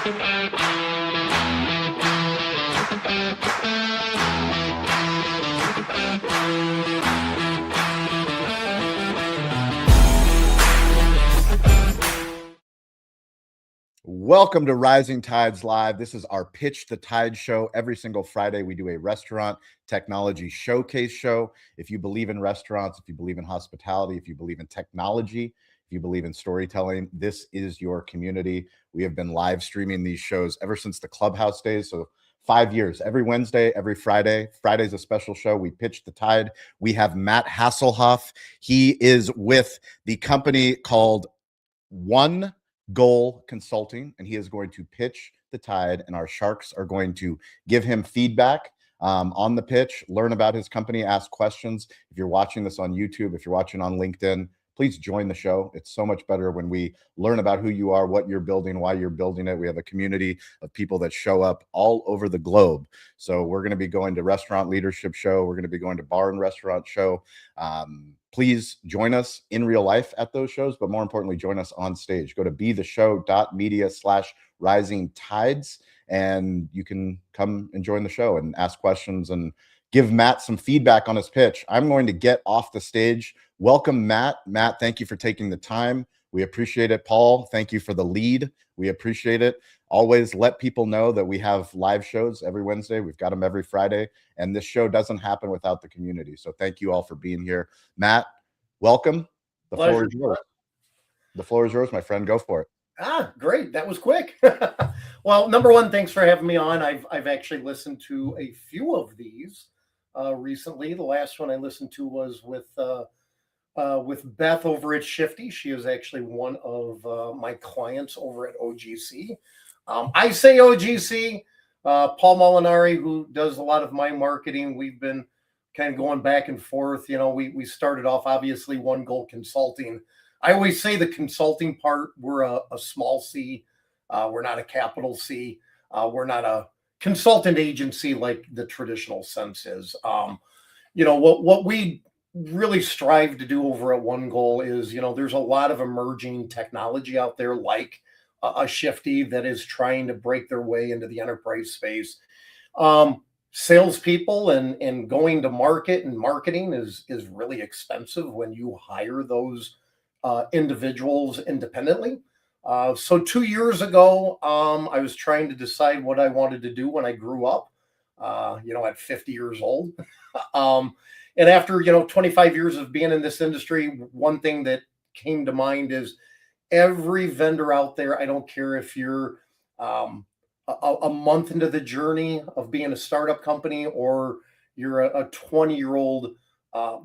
Welcome to Rising Tides Live. This is our Pitch the Tide show. Every single Friday, we do a restaurant technology showcase show. If you believe in restaurants, if you believe in hospitality, if you believe in technology, if you believe in storytelling, this is your community. We have been live streaming these shows ever since the Clubhouse days. So 5 years, every Wednesday, every Friday. Friday's a special show. We pitch the tide. We have Matt Haselhoff. He is with the company called One Goal Consulting, and he is going to pitch the tide, and our sharks are going to give him feedback on the pitch, learn about his company, ask questions. If you're watching this on YouTube, if you're watching on LinkedIn, please join the show. It's so much better when we learn about who you are, what you're building, why you're building it. We have a community of people that show up all over the globe. So we're going to be going to Restaurant Leadership Show. We're going to be going to Bar and Restaurant Show. Please join us in real life at those shows, but more importantly, join us on stage. Go to betheshow.media/rising tides, and you can come and join the show and ask questions and give Matt some feedback on his pitch. I'm going to get off the stage. Welcome, Matt. Matt, thank you for taking the time. We appreciate it. Paul, thank you for the lead. We appreciate it. Always let people know that we have live shows every Wednesday. We've got them every Friday, and this show doesn't happen without the community. So thank you all for being here. Matt, welcome. The floor is yours. The floor is yours, my friend. Go for it. Great. That was quick. Well, number one, thanks for having me on. I've actually listened to a few of these recently. The last one I listened to was with Beth over at Shifty. She is actually one of my clients over at OGC. I say OGC. Paul Molinari, who does a lot of my marketing, we've been kind of going back and forth. You know, we started off obviously One Goal Consulting. I always say the consulting part, we're a small C. We're not a capital C. We're not a consultant agency like the traditional sense is. You know, what we really strive to do over at One Goal is, you know, there's a lot of emerging technology out there like a Shifty that is trying to break their way into the enterprise space. Salespeople and going to market and marketing is really expensive when you hire those individuals independently. So 2 years ago, I was trying to decide what I wanted to do when I grew up, you know, at 50 years old. And after, you know, 25 years of being in this industry, one thing that came to mind is every vendor out there, I don't care if you're a month into the journey of being a startup company or you're a 20-year-old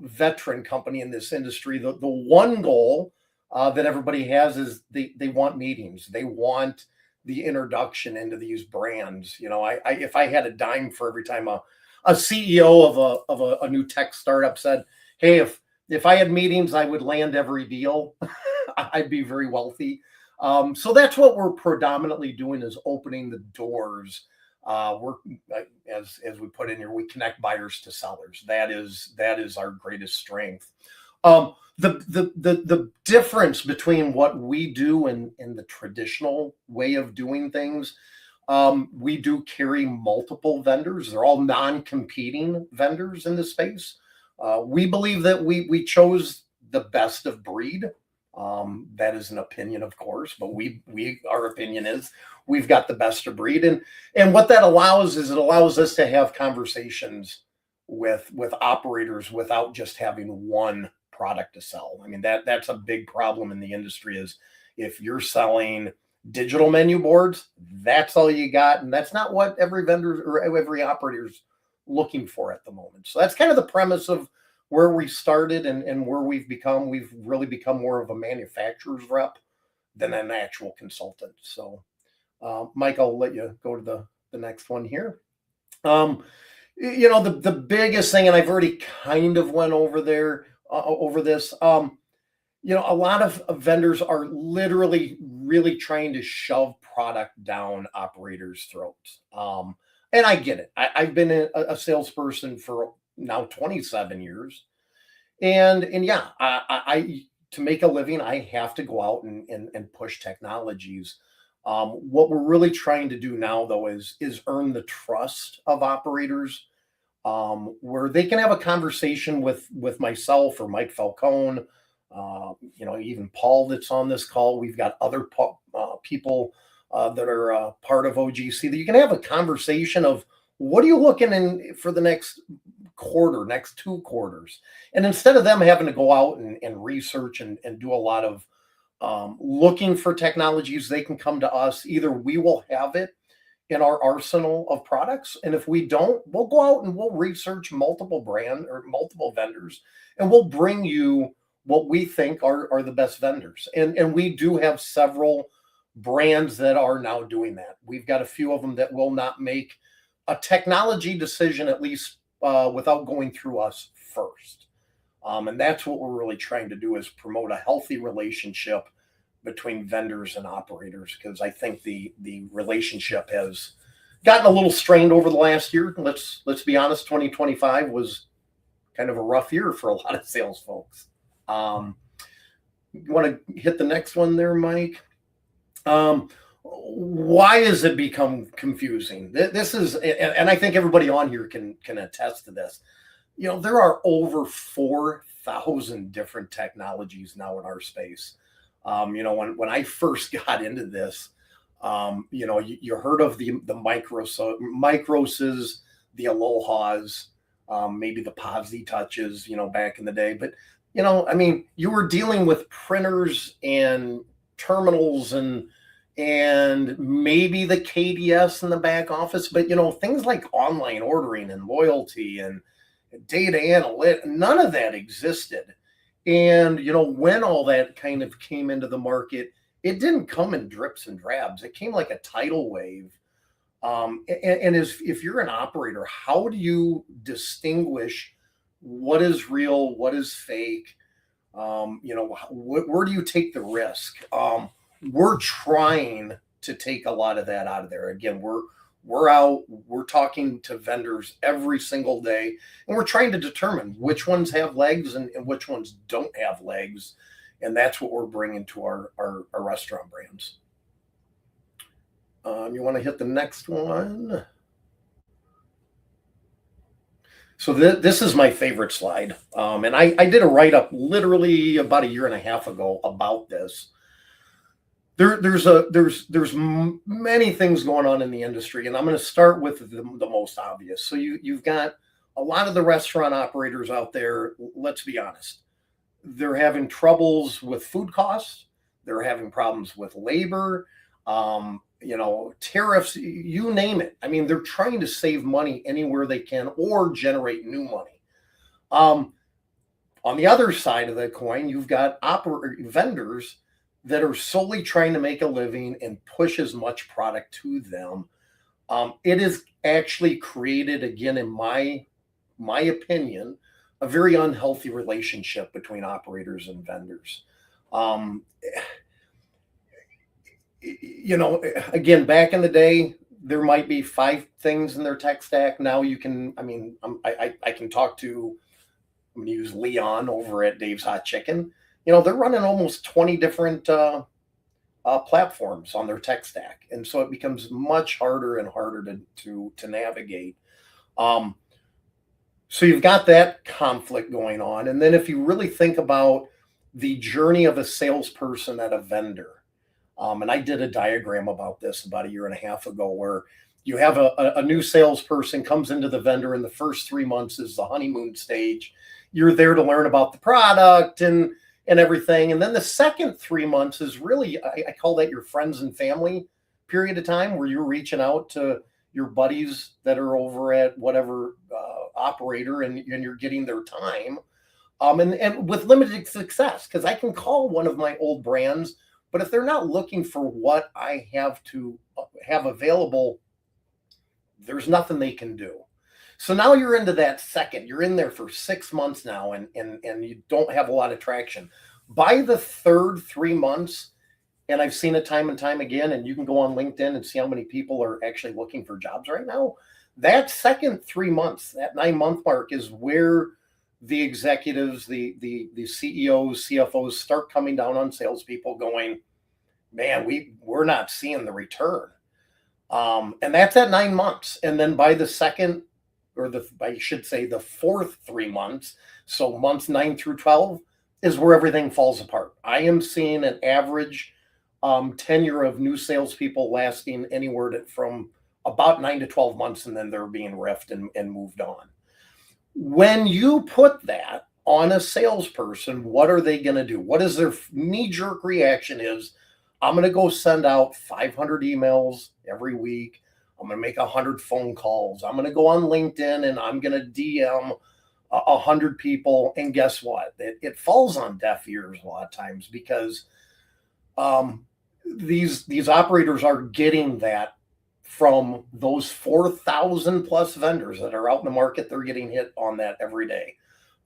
veteran company in this industry, the one goal that everybody has is they want meetings. They want the introduction into these brands. You know, if I had a dime for every time a CEO of a new tech startup said, hey, if I had meetings, I would land every deal. I'd be very wealthy. So that's what we're predominantly doing is opening the doors. We're as we put in here, we connect buyers to sellers. That is our greatest strength. The difference between what we do and the traditional way of doing things, we do carry multiple vendors. They're all non-competing vendors in this space. We believe that we chose the best of breed. That is an opinion, of course, but our opinion is we've got the best of breed. And what that allows is it allows us to have conversations with operators without just having one product to sell. I mean, that's a big problem in the industry is if you're selling digital menu boards, that's all you got. And that's not what every vendor or every operator's looking for at the moment. So that's kind of the premise of where we started and where we've really become more of a manufacturer's rep than an actual consultant. So, Mike, I'll let you go to the next one here. You know, the biggest thing, and I've already kind of went over this, you know, a lot of vendors are literally really trying to shove product down operators' throats. And I get it. I've been a salesperson for now 27 years. And yeah, I to make a living, I have to go out and push technologies. What we're really trying to do now, though, is earn the trust of operators, where they can have a conversation with myself or Mike Falcone, even Paul that's on this call. We've got other people that are part of OGC that you can have a conversation of what are you looking in for the next quarter, next 2 quarters, and instead of them having to go out and research and do a lot of looking for technologies, they can come to us. Either we will have it in our arsenal of products, and if we don't, we'll go out and we'll research multiple brand or multiple vendors, and we'll bring you what we think are the best vendors. And we do have several brands that are now doing that. We've got a few of them that will not make a technology decision, at least without going through us first. And that's what we're really trying to do, is promote a healthy relationship between vendors and operators, because I think the relationship has gotten a little strained over the last year. Let's be honest, 2025 was kind of a rough year for a lot of sales folks. You want to hit the next one there, Mike? Why has it become confusing? This is, and I think everybody on here can attest to this. There are over 4,000 different technologies now in our space. When I first got into this, you heard of the Microses, the Alohas, maybe the Posy Touches, back in the day. But, you were dealing with printers and terminals and maybe the KDS in the back office. But, things like online ordering and loyalty and data analytics, none of that existed. And, when all that kind of came into the market, it didn't come in drips and drabs. It came like a tidal wave. If you're an operator, how do you distinguish what is real, what is fake? Where do you take the risk? We're trying to take a lot of that out of there. Again, we're out, we're talking to vendors every single day, and we're trying to determine which ones have legs and which ones don't have legs. And that's what we're bringing to our restaurant brands. You want to hit the next one? So this is my favorite slide. And I did a write-up literally about a year and a half ago about this. There's many things going on in the industry, and I'm going to start with the most obvious. So you've got a lot of the restaurant operators out there. Let's be honest, they're having troubles with food costs. They're having problems with labor, tariffs, you name it. I mean, they're trying to save money anywhere they can or generate new money. On the other side of the coin, you've got vendors that are solely trying to make a living and push as much product to them. It is actually created, again, in my opinion, a very unhealthy relationship between operators and vendors. Again, back in the day, there might be 5 things in their tech stack. Now you can, I can talk to, I'm going to use Leon over at Dave's Hot Chicken. They're running almost 20 different platforms on their tech stack. And so it becomes much harder and harder to navigate. So you've got that conflict going on. And then if you really think about the journey of a salesperson at a vendor, and I did a diagram about this about a year and a half ago, where you have a new salesperson comes into the vendor, and the first 3 months is the honeymoon stage. You're there to learn about the product and everything. And then the second 3 months is really, I call that your friends and family period of time, where you're reaching out to your buddies that are over at whatever operator, and you're getting their time. And with limited success, because I can call one of my old brands, but if they're not looking for what I have to have available, there's nothing they can do. So now you're into that second, you're in there for 6 months now, and you don't have a lot of traction. By the third 3 months, and I've seen it time and time again, and you can go on LinkedIn and see how many people are actually looking for jobs right now. That second 3 months, that 9-month mark, is where the executives, the CEOs, CFOs start coming down on salespeople going, man, we're not seeing the return. And that's at 9 months. And then by the second, or I should say the fourth 3 months, so months 9 through 12 is where everything falls apart. I am seeing an average tenure of new salespeople lasting anywhere from about 9 to 12 months, and then they're being riffed and moved on. When you put that on a salesperson, what are they going to do? What is their knee jerk reaction? Is I'm going to go send out 500 emails every week. I'm going to make 100 phone calls. I'm going to go on LinkedIn and I'm going to DM 100 people. And guess what? It falls on deaf ears a lot of times, because these operators are getting that from those 4,000 plus vendors that are out in the market. They're getting hit on that every day.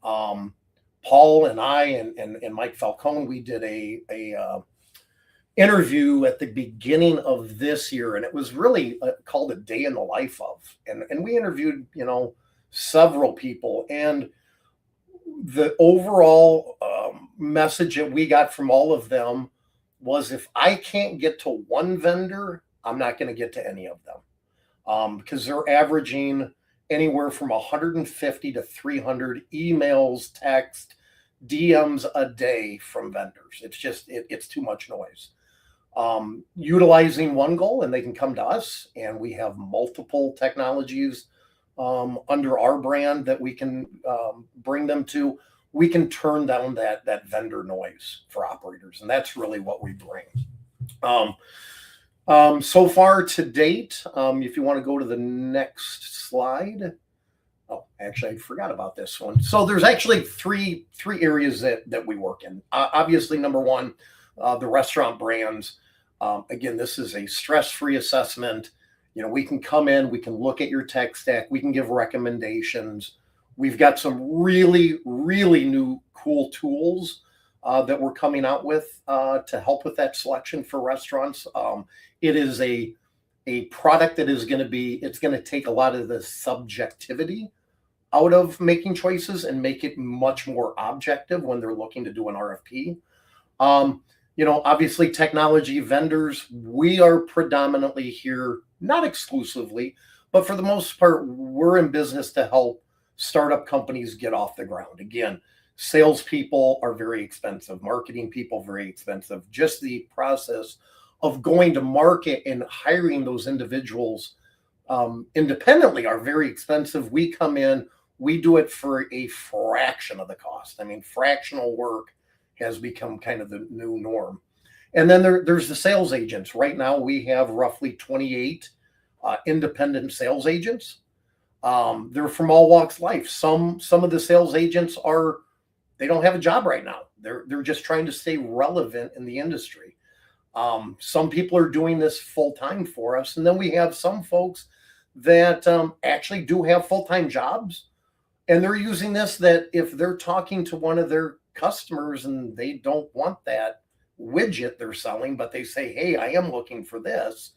Paul and I and Mike Falcone, we did a interview at the beginning of this year, and it was really called A Day in the Life of, and we interviewed, several people, and the overall message that we got from all of them was, if I can't get to one vendor, I'm not going to get to any of them, because they're averaging anywhere from 150 to 300 emails, text, DMs a day from vendors. It's just, it's too much noise. Utilizing one goal, and they can come to us, and we have multiple technologies under our brand that we can bring them to. We can turn down that vendor noise for operators, and that's really what we bring. So far to date, if you want to go to the next slide. Oh, actually, I forgot about this one. So there's actually three areas that we work in. Obviously, number one, the restaurant brands. Again, this is a stress-free assessment. We can come in, we can look at your tech stack, we can give recommendations. We've got some really, really new cool tools that we're coming out with to help with that selection for restaurants. It is a product that is going to take a lot of the subjectivity out of making choices and make it much more objective when they're looking to do an RFP. Obviously technology vendors, we are predominantly here, not exclusively, but for the most part, we're in business to help startup companies get off the ground. Again, salespeople are very expensive, marketing people very expensive. Just the process of going to market and hiring those individuals independently are very expensive. We come in, we do it for a fraction of the cost. I mean, fractional work has become kind of the new norm. And then there's the sales agents. Right now, we have roughly 28 independent sales agents. They're from all walks of life. Some of the sales agents they don't have a job right now. They're just trying to stay relevant in the industry. Some people are doing this full time for us, and then we have some folks that actually do have full-time jobs, and they're using this, that if they're talking to one of their customers and they don't want that widget they're selling, but they say, hey, I am looking for this,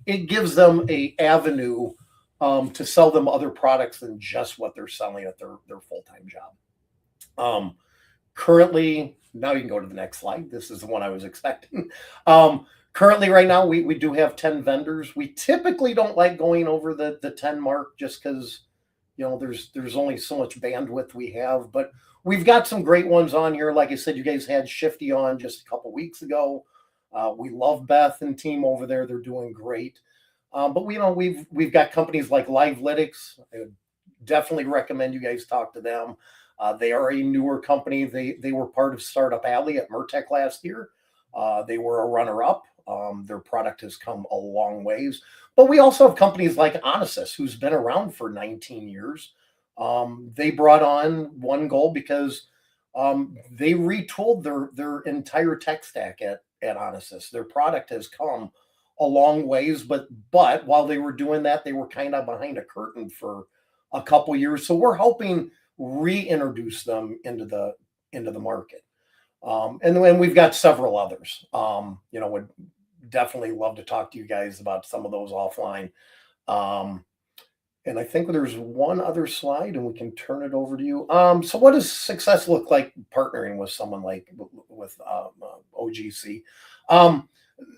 it gives them a avenue to sell them other products than just what they're selling at their full-time job. Currently, now you can go to the next slide. This is the one I was expecting. Currently, right now, we do have 10 vendors. We typically don't like going over the 10 mark, just because there's only so much bandwidth we have, but we've got some great ones on here. Like I said, you guys had Shifty on just a couple weeks ago. We love Beth and team over there. They're doing great. But we've got companies like Livelitics. I would definitely recommend you guys talk to them. They are a newer company. They were part of Startup Alley at Mertech last year. They were a runner-up. Their product has come a long ways. But we also have companies like Onisys, who's been around for 19 years. They brought on one goal because they retooled their entire tech stack at Onisys. Their product has come a long ways, but while they were doing that, they were kind of behind a curtain for a couple years. So we're helping reintroduce them into the market. And then we've got several others. Would definitely love to talk to you guys about some of those offline. And I think there's one other slide, and we can turn it over to you. So what does success look like partnering with someone like with OGC?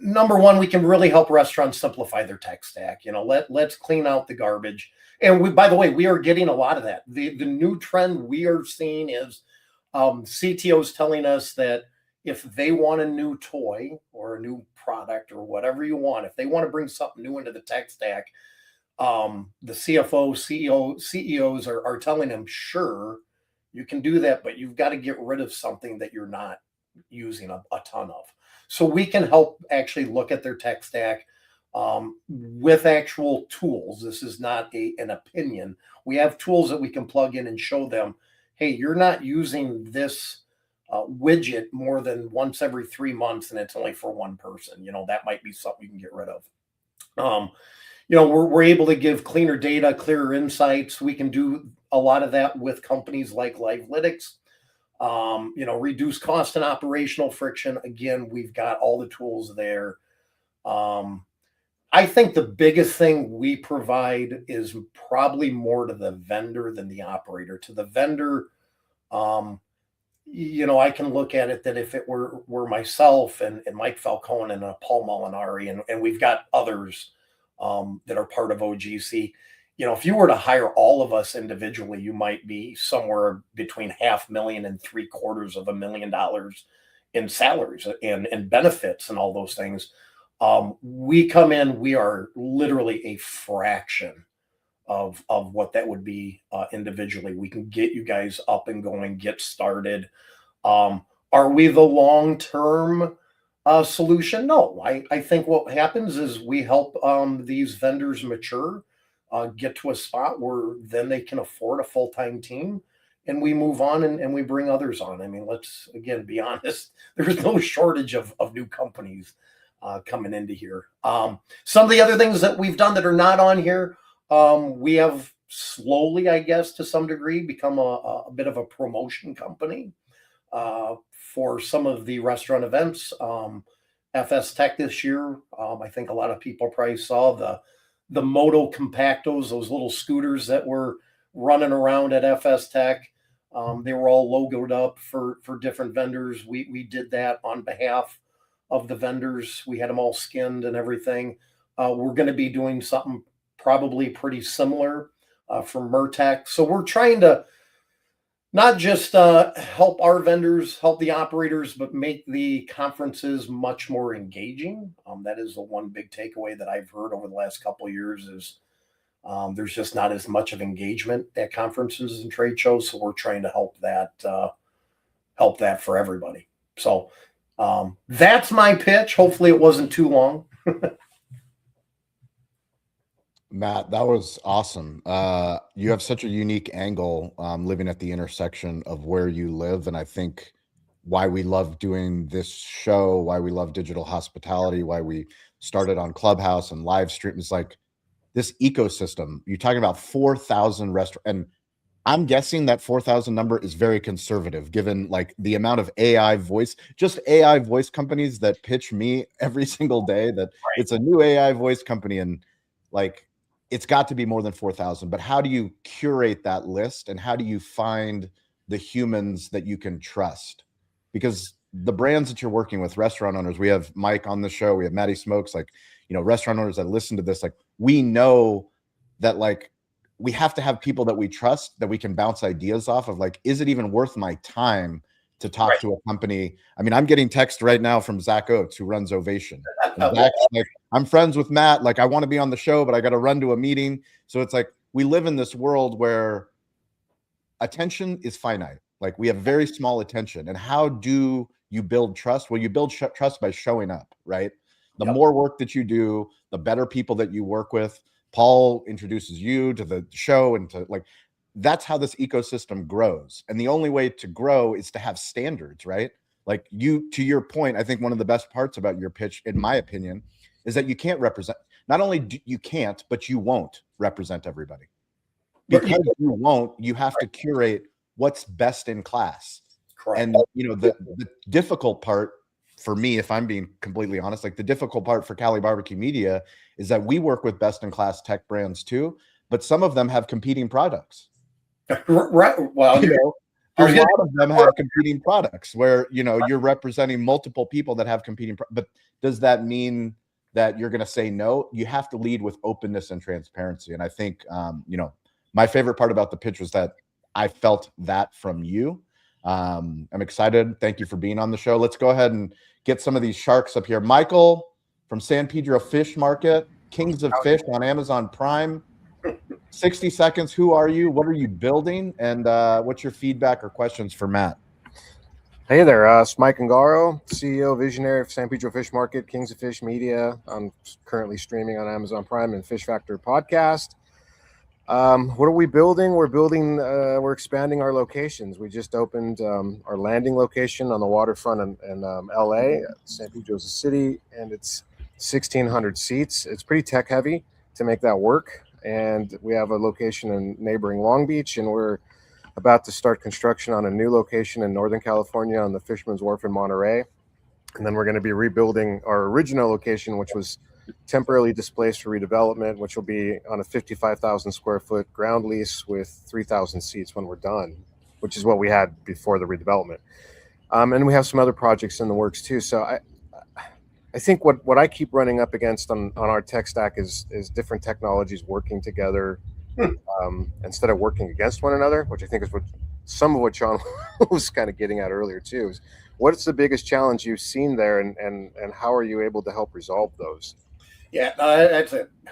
Number one, we can really help restaurants simplify their tech stack. Let's clean out the garbage. And by the way, we are getting a lot of that. The new trend we are seeing is CTOs telling us that if they want a new toy or a new product or whatever you want, if they want to bring something new into the tech stack, the CEOs are telling them, sure, you can do that, but you've got to get rid of something that you're not using a ton of. So we can help actually look at their tech stack with actual tools. This is not an opinion. We have tools that we can plug in and show them, hey, you're not using this widget more than once every 3 months, and it's only for one person. That might be something you can get rid of. We're able to give cleaner data, clearer insights. We can do a lot of that with companies like Livelytics. Reduce cost and operational friction. Again, we've got all the tools there. I think the biggest thing we provide is probably more to the vendor than the operator. To the vendor, I can look at it that if it were myself and Mike Falcone and Paul Molinari, and we've got others that are part of OGC. If you were to hire all of us individually, you might be somewhere between $500,000 and $750,000 in salaries and benefits and all those things. We come in, we are literally a fraction of what that would be individually. We can get you guys up and going, get started. Are we the long-term solution? No. I think what happens is we help these vendors mature, get to a spot where then they can afford a full-time team, and we move on and we bring others on. I mean, let's again be honest. There's no shortage of new companies coming into here. Some of the other things that we've done that are not on here, we have slowly, I guess, to some degree, become a bit of a promotion company for some of the restaurant events. FS Tech this year, I think a lot of people probably saw the Moto Compactos, those little scooters that were running around at FS Tech. They were all logoed up for different vendors. We did that on behalf of the vendors. We had them all skinned and everything. We're going to be doing something probably pretty similar for Mertech. So we're trying to not just help our vendors, help the operators, but make the conferences much more engaging. That is the one big takeaway that I've heard over the last couple of years is there's just not as much of engagement at conferences and trade shows. So we're trying to help that for everybody. So that's my pitch. Hopefully it wasn't too long. Matt, that was awesome. You have such a unique angle living at the intersection of where you live. And I think why we love doing this show, why we love digital hospitality, why we started on Clubhouse and live stream is like this ecosystem. You're talking about 4,000 restaurants. And I'm guessing that 4,000 number is very conservative given like the amount of AI voice companies that pitch me every single day that it's a new AI voice company. And like, it's got to be more than 4,000, but how do you curate that list and how do you find the humans that you can trust? Because the brands that you're working with, restaurant owners, we have Mike on the show, we have Maddie Smokes, like, restaurant owners that listen to this, like we know that like we have to have people that we trust that we can bounce ideas off of. Like, is it even worth my time to talk to a company? I mean, I'm getting text right now from Zach Oates, who runs Ovation. And Zach's like, I'm friends with Matt. Like, I want to be on the show, but I got to run to a meeting. So it's like, we live in this world where attention is finite. Like, we have very small attention. And how do you build trust? Well, you build trust by showing up, right? The more work that you do, the better people that you work with. Paul introduces you to the show and to like, that's how this ecosystem grows. And the only way to grow is to have standards, right? Like to your point, I think one of the best parts about your pitch, in my opinion, is that you can't represent, not only you can't, but you won't represent everybody. Because you won't, you have to curate what's best in class. Correct. And, the difficult part for me, if I'm being completely honest, like the difficult part for Cali Barbecue Media is that we work with best in class tech brands too, but some of them have competing products. Right. Well, a lot of them have competing products where, you know, you're representing multiple people that have competing, but does that mean that you're going to say no? You have to lead with openness and transparency. And I think, you know, my favorite part about the pitch was that I felt that from you. I'm excited. Thank you for being on the show. Let's go ahead and get some of these sharks up here. Michael from San Pedro Fish Market, Kings of Fish on Amazon Prime. 60 seconds. Who are you? What are you building? And what's your feedback or questions for Matt? Hey there, it's Mike Ungaro, CEO, visionary of San Pedro Fish Market, Kings of Fish Media. I'm currently streaming on Amazon Prime and Fish Factor podcast. What are we building? We're expanding our locations. We just opened our landing location on the waterfront in LA. San Pedro's a city, and it's 1,600 seats. It's pretty tech heavy to make that work. And we have a location in neighboring Long Beach, and we're about to start construction on a new location in Northern California on the Fisherman's Wharf in Monterey. And then we're going to be rebuilding our original location, which was temporarily displaced for redevelopment, which will be on a 55,000 square foot ground lease with 3,000 seats when we're done, which is what we had before the redevelopment. And we have some other projects in the works too. So I think what I keep running up against on our tech stack is different technologies working together instead of working against one another, which I think is some of what Shawn was kind of getting at earlier too. Is what's the biggest challenge you've seen there, and how are you able to help resolve those? Yeah,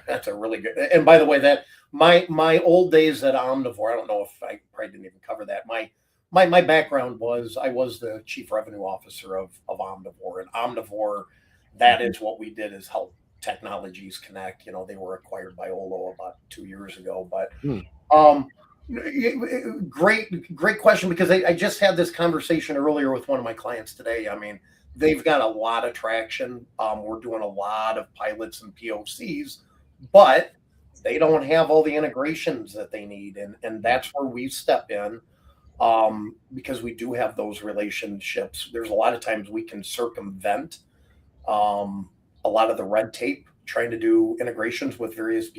that's a really good. And by the way, that my old days at Omnivore, I don't know if I probably didn't even cover that. My background was I was the chief revenue officer of Omnivore, and Omnivore, that is what we did, is help technologies connect. You know, they were acquired by Olo about 2 years ago, but great question, because I just had this conversation earlier with one of my clients today. I mean, they've got a lot of traction. We're doing a lot of pilots and POCs, but they don't have all the integrations that they need. And that's where we step in, because we do have those relationships. There's a lot of times we can circumvent a lot of the red tape trying to do integrations with various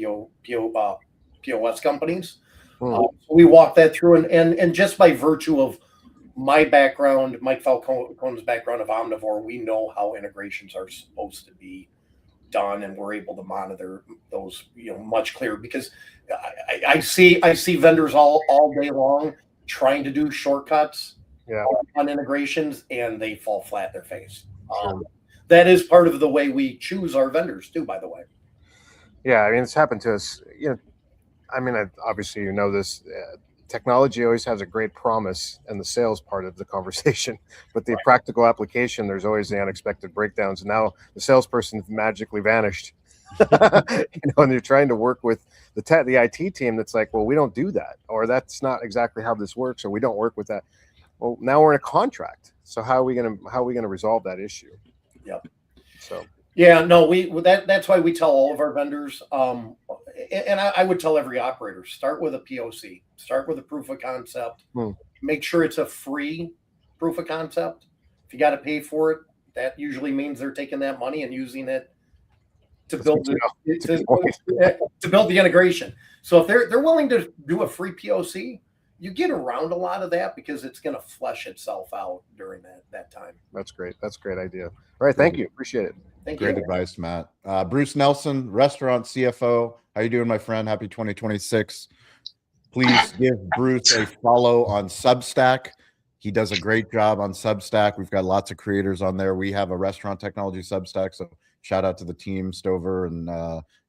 POS companies. We walk that through, and just by virtue of my background, Mike Falcone's background of Omnivore, we know how integrations are supposed to be done, and we're able to monitor those, you know, much clearer, because I see vendors all day long trying to do shortcuts on integrations, and they fall flat in their face. That is part of the way we choose our vendors too, by the way. Yeah, I mean, it's happened to us. You know, I mean, obviously, you know this. Technology always has a great promise in the sales part of the conversation, but the practical application, there's always the unexpected breakdowns. And now the salesperson magically vanished. You know, and you're trying to work with the IT team that's like, well, we don't do that, or that's not exactly how this works, or we don't work with that. Well, now we're in a contract, so how are we gonna resolve that issue? Yep. So. Yeah, no, that's why we tell all of our vendors, and I would tell every operator, start with a POC, start with a proof of concept, make sure it's a free proof of concept. If you got to pay for it, that usually means they're taking that money and using it to build to build the integration. So if they're willing to do a free POC, you get around a lot of that because it's going to flesh itself out during that time. That's great. That's a great idea. All right. Thank you. Appreciate it. Thank you. Great advice, Matt. Bruce Nelson, restaurant CFO. How you doing, my friend? Happy 2026. Please give Bruce a follow on Substack. He does a great job on Substack. We've got lots of creators on there. We have a restaurant technology Substack, so shout out to the team, Stover and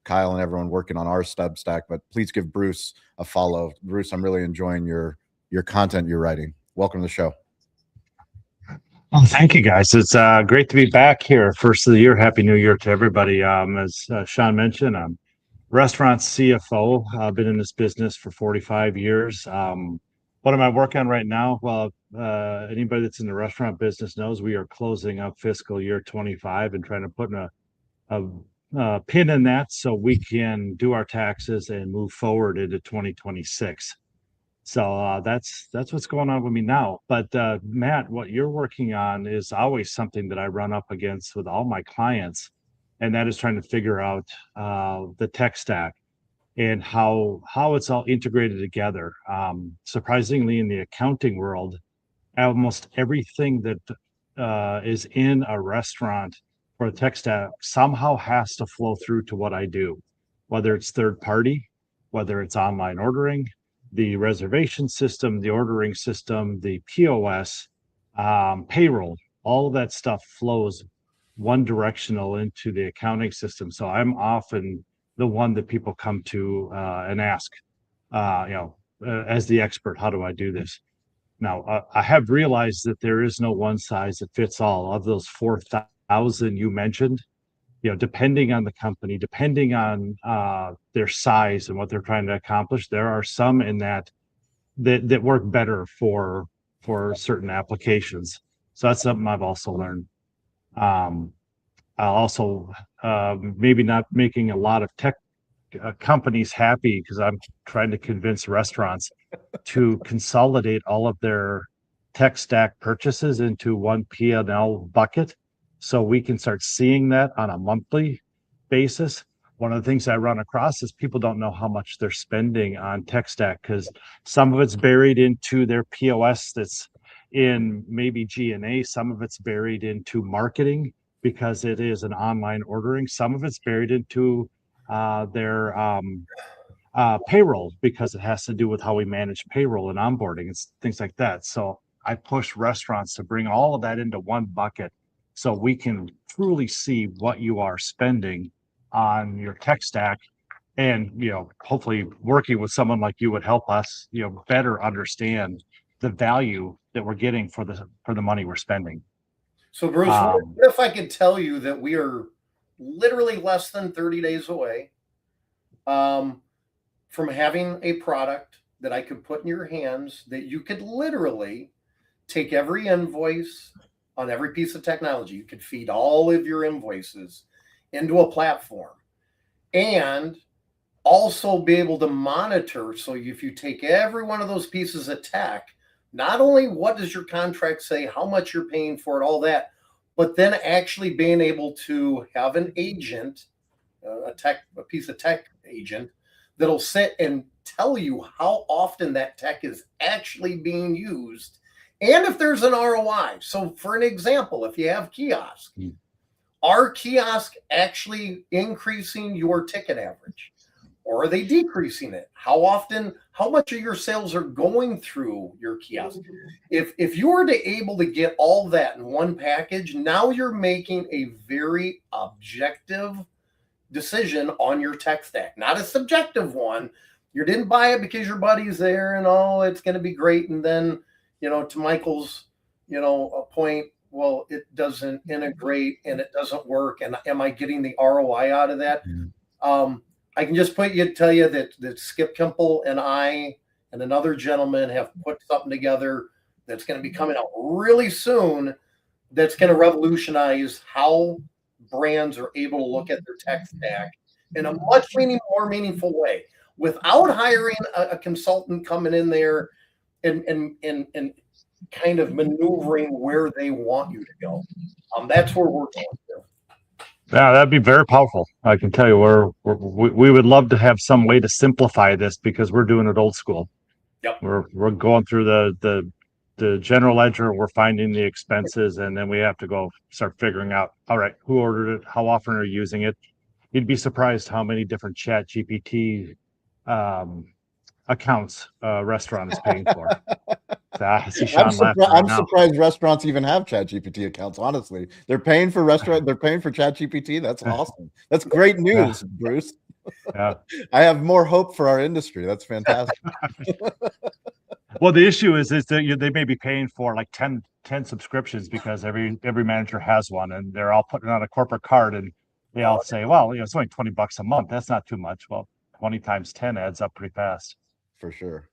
Kyle and everyone working on our Substack. But please give Bruce a follow. Bruce, I'm really enjoying your content you're writing. Welcome to the show. Well, thank you, guys. It's great to be back here. First of the year. Happy New Year to everybody. As Shawn mentioned, I'm restaurant CFO. I've been in this business for 45 years. What am I working on right now? Well, anybody that's in the restaurant business knows we are closing up fiscal year 25 and trying to put a pin in that so we can do our taxes and move forward into 2026. So that's what's going on with me now. But Matt, what you're working on is always something that I run up against with all my clients, and that is trying to figure out the tech stack and how it's all integrated together. Surprisingly, in the accounting world, almost everything that is in a restaurant for the tech stack somehow has to flow through to what I do, whether it's third party, whether it's online ordering, the reservation system, the ordering system, the POS, payroll, all of that stuff flows one directional into the accounting system. So I'm often the one that people come to and ask, as the expert, how do I do this? Now, I have realized that there is no one size that fits all. Of those 4,000 you mentioned, depending on the company, depending on their size and what they're trying to accomplish, there are some in that work better for certain applications. So that's something I've also learned. I'll also maybe not making a lot of tech companies happy, because I'm trying to convince restaurants to consolidate all of their tech stack purchases into one P&L bucket, so we can start seeing that on a monthly basis. One of the things I run across is people don't know how much they're spending on tech stack, because some of it's buried into their POS that's in maybe G&A, some of it's buried into marketing because it is an online ordering, some of it's buried into their payroll because it has to do with how we manage payroll and onboarding and things like that. So I push restaurants to bring all of that into one bucket so we can truly see what you are spending on your tech stack. And, hopefully working with someone like you would help us, better understand the value that we're getting for the money we're spending. So Bruce, what if I could tell you that we are literally less than 30 days away from having a product that I could put in your hands that you could literally take every invoice on every piece of technology. You could feed all of your invoices into a platform and also be able to monitor. So if you take every one of those pieces of tech, not only what does your contract say, how much you're paying for it, all that, but then actually being able to have an agent, a piece of tech agent that'll sit and tell you how often that tech is actually being used and if there's an ROI. So for an example, if you have kiosk, are kiosk actually increasing your ticket average? Or are they decreasing it? How often, how much of your sales are going through your kiosk? If you were to able to get all that in one package, now you're making a very objective decision on your tech stack, not a subjective one. You didn't buy it because your buddy's there and it's going to be great. And then, to Michael's, a point, well, it doesn't integrate and it doesn't work. And am I getting the ROI out of that? I can just tell you that Skip Kimple and I and another gentleman have put something together that's going to be coming out really soon that's going to revolutionize how brands are able to look at their tech stack in a much more meaningful way without hiring a consultant coming in there and kind of maneuvering where they want you to go. That's where we're going to. Yeah, that'd be very powerful. I can tell you, we would love to have some way to simplify this, because we're doing it old school. Yep. We're going through the general ledger, we're finding the expenses, and then we have to go start figuring out, all right, who ordered it, how often are you using it. You'd be surprised how many different Chat GPT accounts a restaurant is paying for. I see Shawn laughing right now. Surprised restaurants even have Chat GPT accounts. Honestly, they're paying for They're paying for Chat GPT. That's awesome. That's great news, Bruce. Yeah. I have more hope for our industry. That's fantastic. Well, the issue is that they may be paying for like 10 subscriptions because every manager has one, and they're all putting on a corporate card, and they all say, well, it's only $20 a month. That's not too much. Well, 20 times 10 adds up pretty fast. For sure.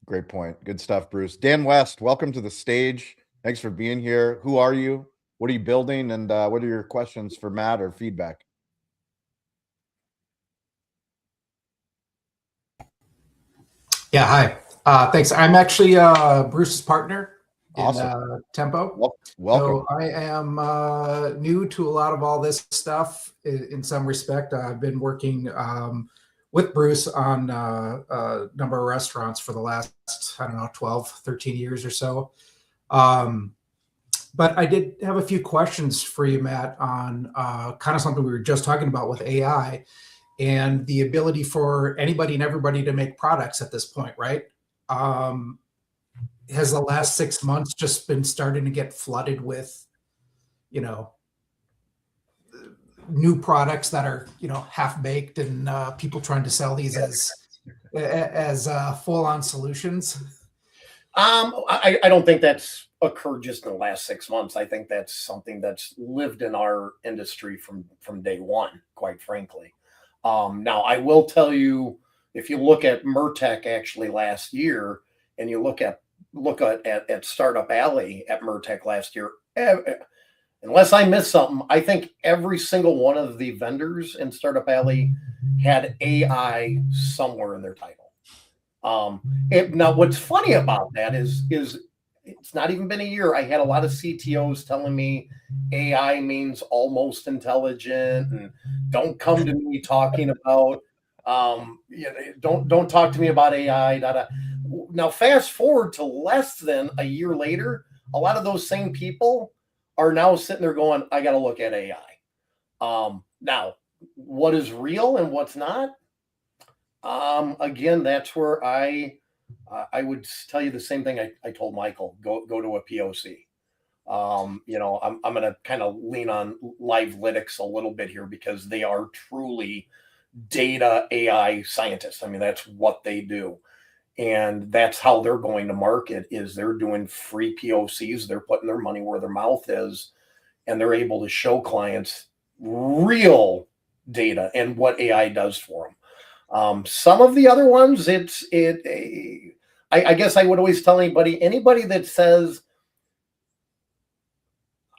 Great point. Good stuff, Bruce. Dan West, welcome to the stage. Thanks for being here. Who are you? What are you building? And what are your questions for Matt or feedback? Yeah, hi. Thanks. I'm actually Bruce's partner Awesome. in Tempo. Welcome. So I am new to a lot of all this stuff in some respect. I've been working with Bruce on a number of restaurants for the last, 12, 13 years or so. But I did have a few questions for you, Matt, on kind of something we were just talking about with AI and the ability for anybody and everybody to make products at this point, right? Has the last 6 months just been starting to get flooded with, you know, new products that are, half baked and people trying to sell these as full-on solutions? I don't think that's occurred just in the last 6 months. I think that's something that's lived in our industry from day one, quite frankly. Now, I will tell you, if you look at Mertech actually last year, and you look at Startup Alley at Mertech last year, unless I missed something, I think every single one of the vendors in Startup Alley had AI somewhere in their title. Now, what's funny about that is it's not even been a year. I had a lot of CTOs telling me AI means almost intelligent, and don't come to me talking about don't talk to me about AI. Now, fast forward to less than a year later, a lot of those same people are now sitting there going, "I got to look at AI." Now, what is real and what's not? Again, that's where I would tell you the same thing I told Michael: go to a POC. I'm going to kind of lean on Livelytics a little bit here because they are truly data AI scientists. I mean, that's what they do, and that's how they're going to market. Is they're doing free POCs. They're putting their money where their mouth is, and they're able to show clients real data and what AI does for them. Some of the other ones, I guess I would always tell anybody that says,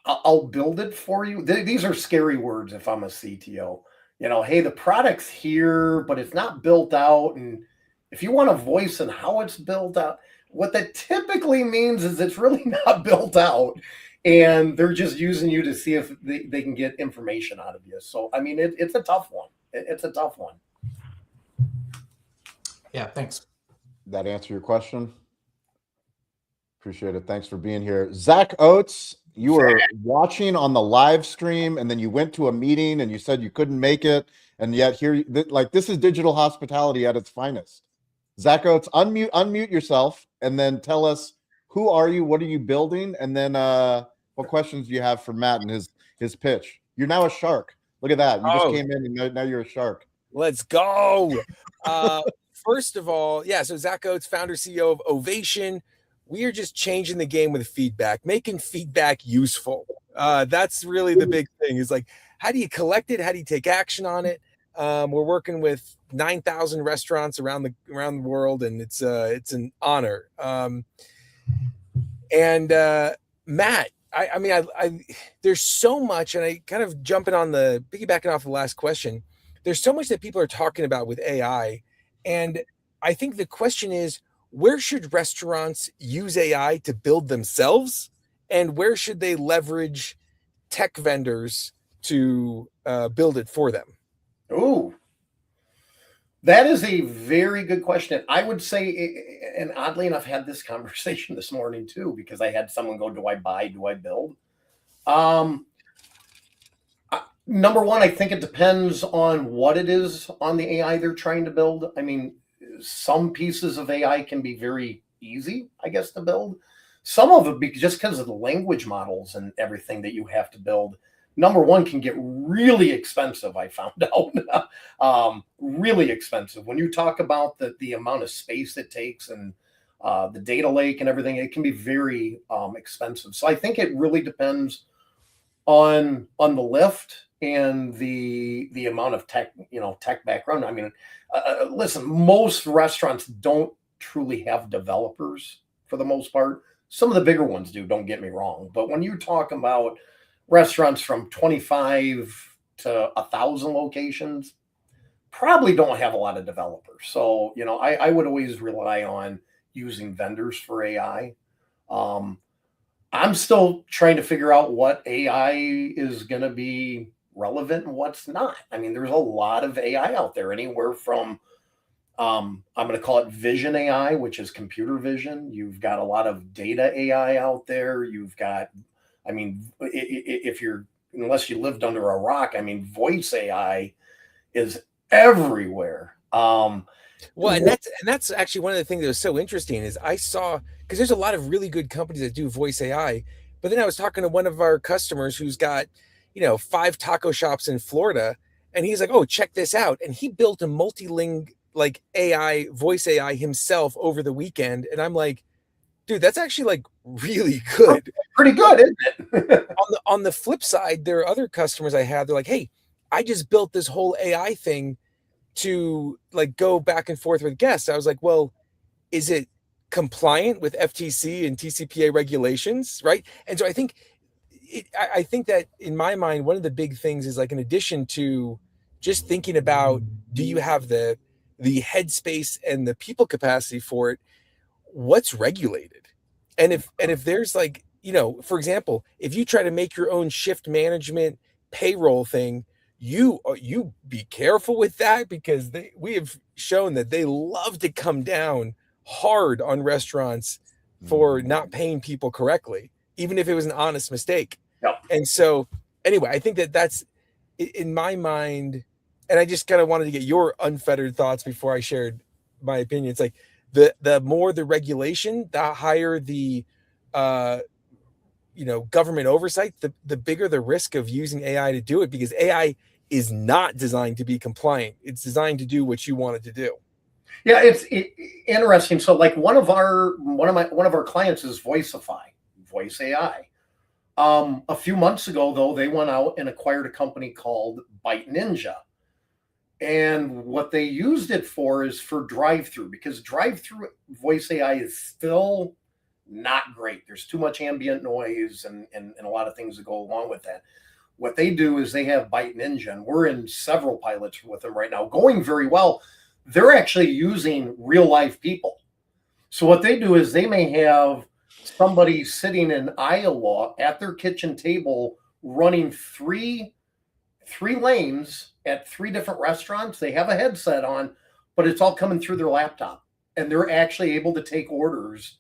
I'll build it for you. These are scary words if I'm a CTO. Hey, the product's here, but it's not built out. And if you want a voice in how it's built out, what that typically means is it's really not built out. And they're just using you to see if they can get information out of you. So, I mean, it's a tough one. It's a tough one. Yeah, thanks. That answer your question? Appreciate it. Thanks for being here. Zach Oates, you were watching on the live stream, and then you went to a meeting and you said you couldn't make it. And yet here, this is digital hospitality at its finest. Zach Oates, unmute yourself, and then tell us, who are you? What are you building? And then what questions do you have for Matt and his pitch? You're now a shark. Look at that. You just came in and now you're a shark. Let's go. First of all, so Zach Oates, founder, CEO of Ovation. We are just changing the game with feedback, making feedback useful. That's really the big thing, is like, how do you collect it? How do you take action on it? We're working with 9,000 restaurants around the world, and it's an honor. Matt, I there's so much, and I kind of piggybacking off the last question. There's so much that people are talking about with AI. And I think the question is, where should restaurants use AI to build themselves? And where should they leverage tech vendors to build it for them? Ooh, that is a very good question. I would say, and oddly enough, I had this conversation this morning too, because I had someone go, do I buy, do I build? Number one, I think it depends on what it is on the AI they're trying to build. I mean, some pieces of AI can be very easy, I guess, to build. Some of it, just because of the language models and everything that you have to build, number one, can get really expensive, I found out. Really expensive. When you talk about the amount of space it takes and the data lake and everything, it can be very expensive. So I think it really depends on the lift and the amount of tech background. I mean, listen, most restaurants don't truly have developers for the most part. Some of the bigger ones do, don't get me wrong. But when you talk about restaurants from 25 to 1,000 locations, probably don't have a lot of developers. So, I would always rely on using vendors for AI. I'm still trying to figure out what AI is going to be relevant and what's not. I mean, there's a lot of AI out there, anywhere from I'm going to call it vision AI, which is computer vision. You've got a lot of data AI out there. You've got, I mean, if you're, unless you lived under a rock, I mean, voice AI is everywhere. Well, and that's actually one of the things that was so interesting is I saw, because there's a lot of really good companies that do voice AI, but then I was talking to one of our customers who's got, 5 taco shops in Florida, and he's like, "Oh, check this out!" And he built a multilingual like AI, voice AI himself over the weekend, and I'm like, "Dude, that's actually like really good." Pretty good, isn't it? On the flip side, there are other customers I have. They're like, "Hey, I just built this whole AI thing to like go back and forth with guests." I was like, well, is it compliant with FTC and TCPA regulations, right? And so I think that in my mind, one of the big things is like in addition to just thinking about do you have the headspace and the people capacity for it, what's regulated? And if there's like, for example, if you try to make your own shift management payroll thing, you be careful with that, because we have shown that they love to come down hard on restaurants for not paying people correctly, even if it was an honest mistake. Yep. And so anyway, I think that that's in my mind, and I just kind of wanted to get your unfettered thoughts before I shared my opinion. It's like the more the regulation, the higher the government oversight, the bigger the risk of using AI to do it, because AI is not designed to be compliant. It's designed to do what you want it to do. Yeah, it's interesting. So like one of our clients is Voicify, voice AI. A few months ago, though, they went out and acquired a company called Byte Ninja. And what they used it for is for drive-through, because drive-through voice AI is still not great. There's too much ambient noise and a lot of things that go along with that. What they do is they have Byte Ninja, and we're in several pilots with them right now, going very well. They're actually using real life people. So what they do is they may have somebody sitting in Iowa at their kitchen table running three lanes at 3 different restaurants. They have a headset on, but it's all coming through their laptop, and they're actually able to take orders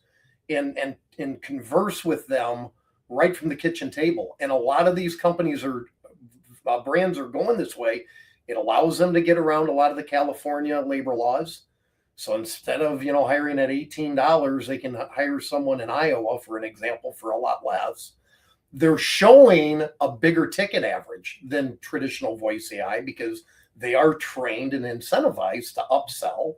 and converse with them right from the kitchen table. And a lot of these companies brands are going this way. It allows them to get around a lot of the California labor laws. So instead of, hiring at $18, they can hire someone in Iowa, for an example, for a lot less. They're showing a bigger ticket average than traditional voice AI because they are trained and incentivized to upsell.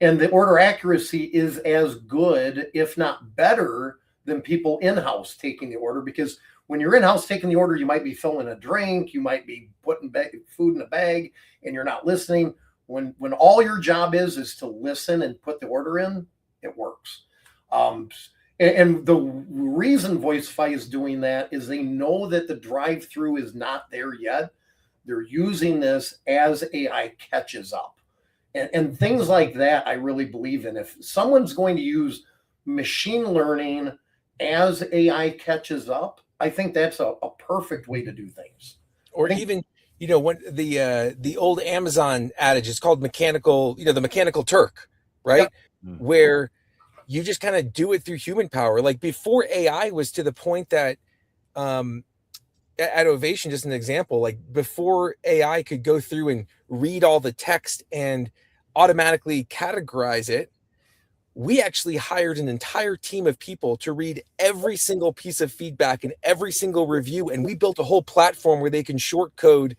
And the order accuracy is as good, if not better, than people in-house taking the order, because when you're in-house taking the order, you might be filling a drink, you might be putting food in a bag, and you're not listening. When all your job is to listen and put the order in, it works. And the reason Voicify is doing that is they know that the drive-through is not there yet. They're using this as AI catches up. And things like that, I really believe in. If someone's going to use machine learning as AI catches up, I think that's a perfect way to do things. Or even, when the old Amazon adage is called mechanical, the mechanical Turk, right? Yep. Where you just kind of do it through human power. Like before AI was to the point that at Ovation, just an example, like before AI could go through and read all the text and automatically categorize it, we actually hired an entire team of people to read every single piece of feedback and every single review. And we built a whole platform where they can short code,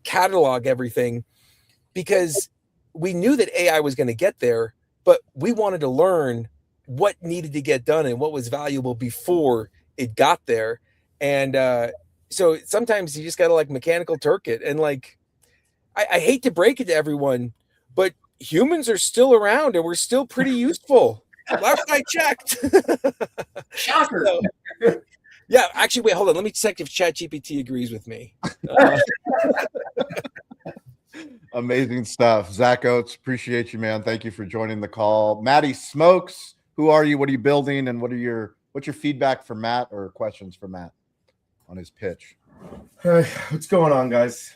catalog everything, because we knew that AI was going to get there, but we wanted to learn what needed to get done and what was valuable before it got there. And so sometimes you just got to like mechanical Turk it. And like, I hate to break it to everyone, but humans are still around and we're still pretty useful. Last I checked. Shocker. So, yeah, actually, wait, hold on. Let me check if ChatGPT agrees with me. Amazing stuff. Zach Oates, appreciate you, man. Thank you for joining the call. Matty Smokes, who are you? What are you building? And what's your feedback for Matt or questions for Matt on his pitch? Hey, what's going on, guys?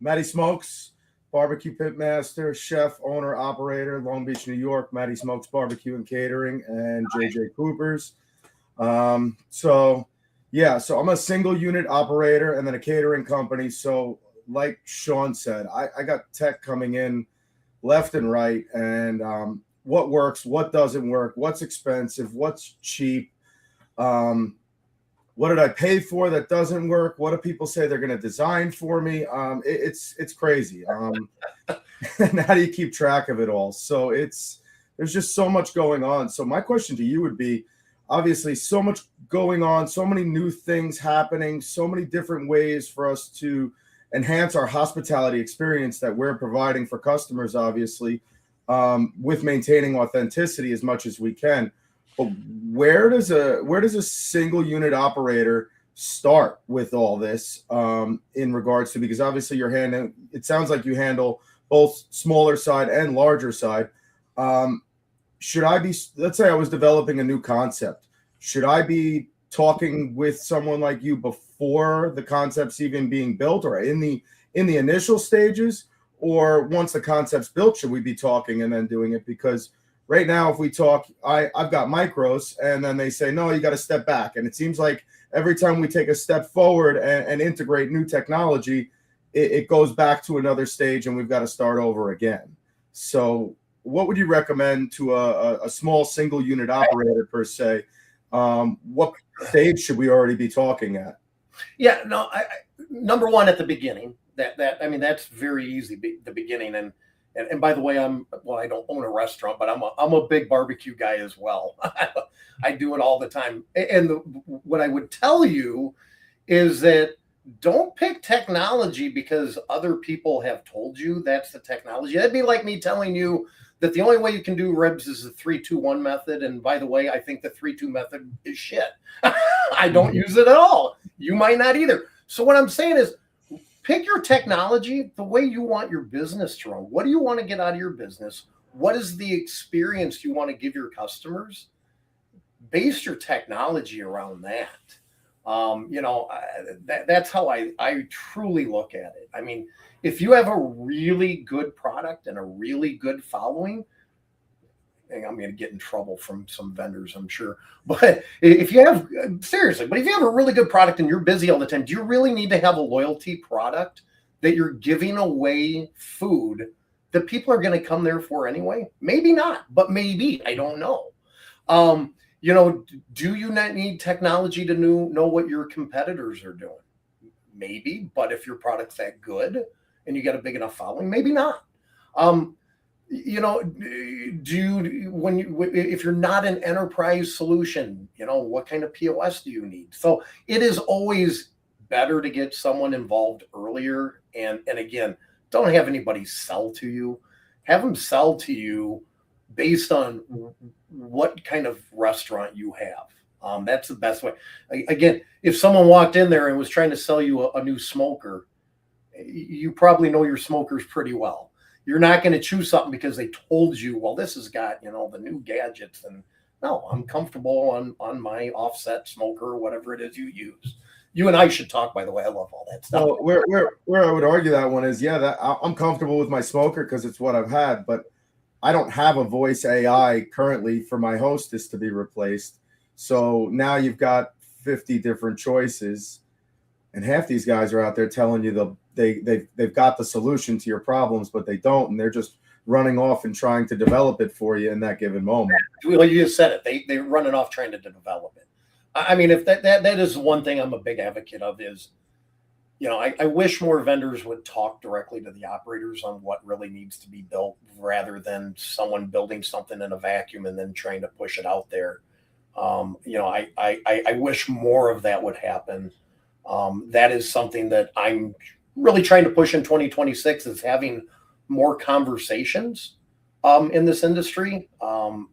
Matty Smokes, barbecue pit master, chef, owner, operator, Long Beach, New York, Matty Smokes Barbecue and Catering, and JJ Cooper's. So I'm a single unit operator and then a catering company. So like Shawn said, I got tech coming in left and right, and what works, what doesn't work, what's expensive, what's cheap, what did I pay for that doesn't work, what do people say they're going to design for me. It's crazy. And how do you keep track of it all? So there's just so much going on. So my question to you would be, obviously so much going on, so many new things happening, so many different ways for us to enhance our hospitality experience that we're providing for customers, obviously, with maintaining authenticity as much as we can. But where does a single unit operator start with all this in regards to, because obviously it sounds like you handle both smaller side and larger side. Let's say I was developing a new concept. Should I be talking with someone like you before the concept's even being built, or in the initial stages, or once the concept's built, should we be talking and then doing it? Because right now, if we talk, I've got micros, and then they say, no, you got to step back. And it seems like every time we take a step forward and integrate new technology, it goes back to another stage and we've got to start over again. So what would you recommend to a small single unit operator per se? What stage should we already be talking at? Yeah, no, number one, at the beginning, that's very easy, the beginning. And by the way, I don't own a restaurant, but I'm a big barbecue guy as well. I do it all the time. And what I would tell you is that don't pick technology because other people have told you that's the technology. That'd be like me telling you that the only way you can do ribs is the 3-2-1 method. And by the way, I think the 3-2 method is shit. I don't use it at all. You might not either. So what I'm saying is, pick your technology the way you want your business to run. What do you want to get out of your business? What is the experience you want to give your customers? Base your technology around that. That's how I truly look at it. I mean, if you have a really good product and a really good following, I'm going to get in trouble from some vendors, I'm sure. But if you have a really good product and you're busy all the time, do you really need to have a loyalty product that you're giving away food that people are going to come there for anyway? Maybe not, but maybe. I don't know. Do you not need technology to know what your competitors are doing? Maybe, but if your product's that good and you got a big enough following, maybe not. If you're not an enterprise solution, what kind of POS do you need? So it is always better to get someone involved earlier. And again, don't have anybody sell to you. Have them sell to you based on what kind of restaurant you have. That's the best way. Again, if someone walked in there and was trying to sell you a new smoker, you probably know your smokers pretty well. You're not going to choose something because they told you, well, this has got, the new gadgets. And no, I'm comfortable on my offset smoker or whatever it is you use. You and I should talk, by the way. I love all that stuff. So where I would argue that one is, that I'm comfortable with my smoker because it's what I've had, but I don't have a voice AI currently for my hostess to be replaced. So now you've got 50 different choices, and half these guys are out there telling you they've got the solution to your problems, but they don't, and they're just running off and trying to develop it for you in that given moment. Well, you just said it. They're running off trying to develop it. I mean, if that is one thing I'm a big advocate of is, I wish more vendors would talk directly to the operators on what really needs to be built rather than someone building something in a vacuum and then trying to push it out there. I wish more of that would happen. That is something that I'm really trying to push in 2026 is having more conversations in this industry,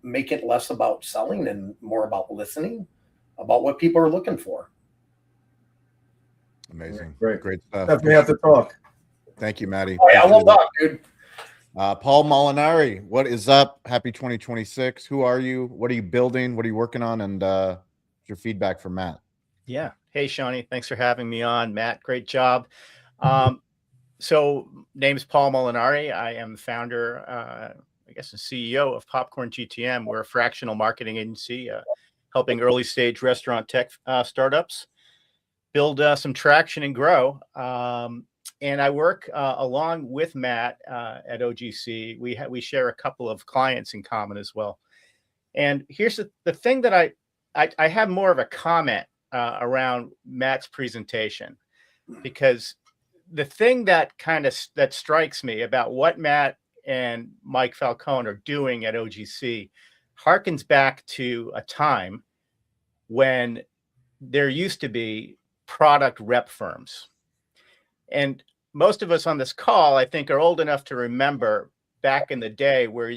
make it less about selling and more about listening about what people are looking for. Amazing. Great stuff. Definitely have to talk. Thank you, Matty. Oh, yeah, I will talk, dude. Paul Molinari, what is up? Happy 2026. Who are you? What are you building? What are you working on? And your feedback from Matt. Yeah. Hey, Shawnee. Thanks for having me on. Matt, great job. So name's Paul Molinari. I am the founder, I guess, and CEO of Popcorn GTM. We're a fractional marketing agency helping early stage restaurant tech startups build some traction and grow. And I work along with Matt at OGC. We share a couple of clients in common as well. And here's the thing that I have more of a comment around Matt's presentation, because the thing that that strikes me about what Matt and Mike Falcone are doing at OGC harkens back to a time when there used to be product rep firms. And most of us on this call, I think, are old enough to remember back in the day where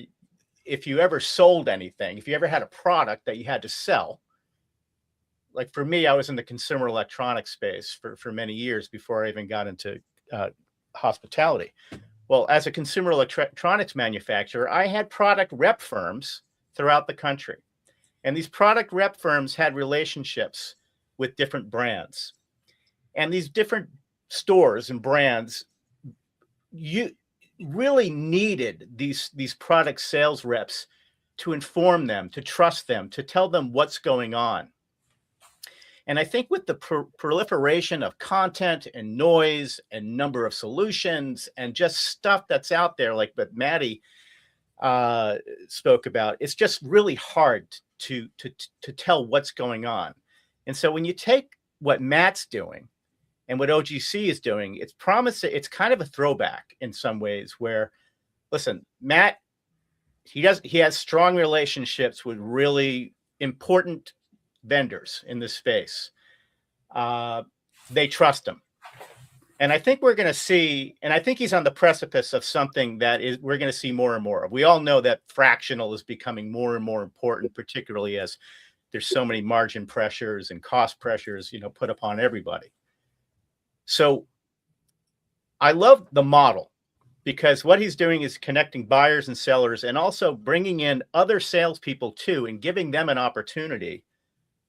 if you ever sold anything, if you ever had a product that you had to sell, like for me, I was in the consumer electronics space for many years before I even got into hospitality. Well, as a consumer electronics manufacturer, I had product rep firms throughout the country. And these product rep firms had relationships with different brands. And these different stores and brands, you really needed these product sales reps to inform them, to trust them, to tell them what's going on. And I think with the proliferation of content and noise and number of solutions and just stuff that's out there, like what Maddie spoke about, it's just really hard to tell what's going on. And so when you take what Matt's doing and what OGC is doing, it's promising. It's kind of a throwback in some ways where, listen, Matt, he has strong relationships with really important vendors in this space. They trust him. And I think we're going to see, and I think he's on the precipice of something that we're going to see more and more of. We all know that fractional is becoming more and more important, particularly as there's so many margin pressures and cost pressures, put upon everybody. So I love the model because what he's doing is connecting buyers and sellers and also bringing in other salespeople too and giving them an opportunity